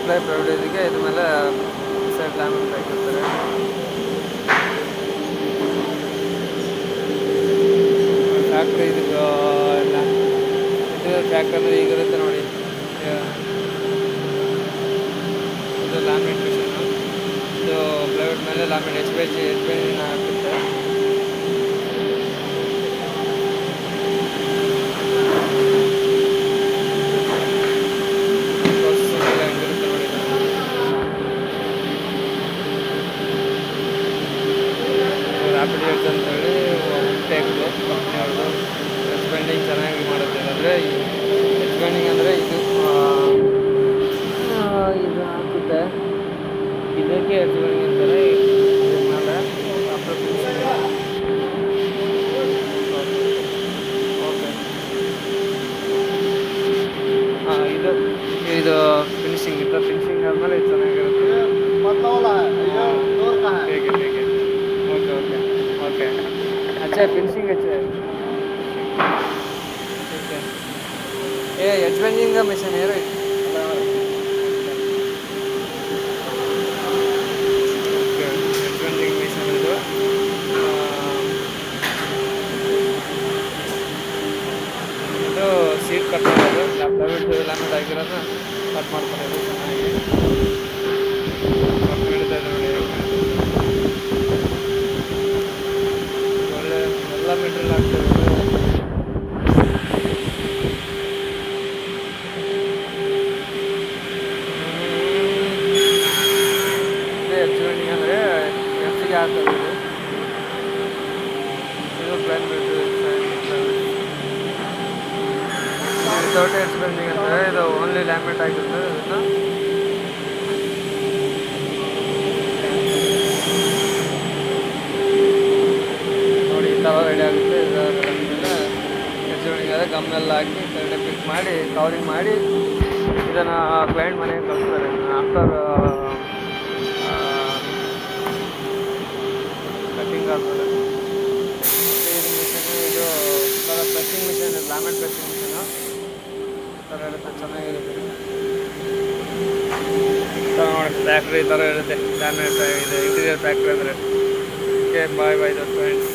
Ply private ಇದಕ್ಕೆ ಇದ್ರ ಮೇಲೆ ಸೈಡ್ ಲ್ಯಾಮಿನೇಟ್ ಹಾಕಿರ್ತಾರೆ. ಫ್ಯಾಕ್ಟ್ರಿ ಇದು ಫ್ಯಾಕ್ಟ್ರಿ ಅಂದರೆ ಈಗಿರುತ್ತೆ ನೋಡಿ, ಇದು ಲ್ಯಾಮಿನೇಟ್ ಮಿಷನ್ನು. ಇದು ಪ್ರೈವೇಟ್ ಮೇಲೆ ಲ್ಯಾಮಿನೇಟ್ ಎಚ್ ಬಿ ಹಾಕುತ್ತೆ. ರ್ಯಾಪಿಡ್ ಎಡ್ಜ್ ಅಂತೇಳಿ ಟೇಕ್ದು ಕಂಪ್ನಿಯವ್ರದ್ದು. ಎಡ್ಜ್ ಬೆಂಡಿಂಗ್ ಚೆನ್ನಾಗಿ ಮಾಡುತ್ತೆ. ಅಂದರೆ ಎಡ್ಜ್ ಬೆಂಡಿಂಗ್ ಅಂದರೆ ಇದು ಹಾಕುತ್ತೆ. ಇದಕ್ಕೆ ಎಡ್ಜ್ ಬೆಂಡಿಂಗ್ ಅಂತಾರೆ. ಇದ್ಮೇಲೆ ಆಫ್ಟರ್ ಫಿನಿಶಿಂಗ್ ಓಕೆ ಇದು ಫಿನಿಶಿಂಗ್ ಇತ್ತು. ಫಿನಿಶಿಂಗ್ ಆದಮೇಲೆ ಇದು ಚೆನ್ನಾಗಿರುತ್ತೆ. ಹೇಗೆ ಓಕೆ ಓಕೆ ಓಕೆ अच्छा फिनिशिंग अच्छा है. ठीक है. ये एच बेंडिंग का मशीन है right. Okay H bending machine ಇದು ಇದು ಸೀಟ್ ಕಟ್ ಮಾಡೋದು. ಲ್ಯಾಮಿನೇಟ್ ಲ್ಯಾಮಿನೇಟ್ ಆಗಿರೋದನ್ನ ಕಟ್ ಮಾಡ್ತಾರೆ. ಇದು ಚೆನ್ನಾಗಿ ವರ್ಕ್ ನಡೀತಾ ಇದೆ ನೋಡಿ. ಒಳ್ಳೆ ಎಲ್ಲ ಮೆಟೀರಿಯಲ್ ಆಗ್ತದೆ. ಎಚ್ ಬೆಂಡಿಂಗ್ ಅಂದರೆ ಎಫ್ಸಿಗೆ ಹಾಕೋದು. ಇದು ಪ್ಲಾನ್ ಬಿಟ್ಟು ವಿತೌಟ್ ಎಚ್ ಬೆಂಡಿಂಗ್ ಅಂದರೆ ಇದು ಓನ್ಲಿ ಲ್ಯಾಮಿನೇಟ್ ಆಗಿರ್ತದೆ. ಅದನ್ನು ನೋಡಿ ಈ ಥರ ರೆಡಿ ಆಗುತ್ತೆ. ಇದರ ಎಚ್ ಬೆಂಡಿಂಗ್ ಆದರೆ ಗಮ್ಮೆಲ್ಲ ಹಾಕಿ ಕರೆಕ್ಟಾಗಿ ಫಿಟ್ ಮಾಡಿ ಕವರಿಂಗ್ ಮಾಡಿ ಇದನ್ನು ಕ್ಲೈಂಟ್ ಮನೆಗೆ ಕಳಿಸ್ತಾರೆ. ಆಫ್ಟರ್ ಕಟ್ಟಿಂಗ್ ಆಗ್ತದೆ. ಇದು ಮಿಷಿನು ಇದು ಥರ pressing machine, laminate pressing machine ಥರ ಇರುತ್ತೆ. ಚೆನ್ನಾಗಿರುತ್ತೆ. ನೋಡಿ ಫ್ಯಾಕ್ಟ್ರಿ ಈ ಥರ ಇರುತ್ತೆ. ಲ್ಯಾಮಿನೇಟ್ ಇದು ಇಂಟೀರಿಯರ್ ಫ್ಯಾಕ್ಟ್ರಿ ಅಂದರೆ. ಓಕೆ ಬಾಯ್ ದೋಸ್ತ ಫ್ರೆಂಡ್ಸ್.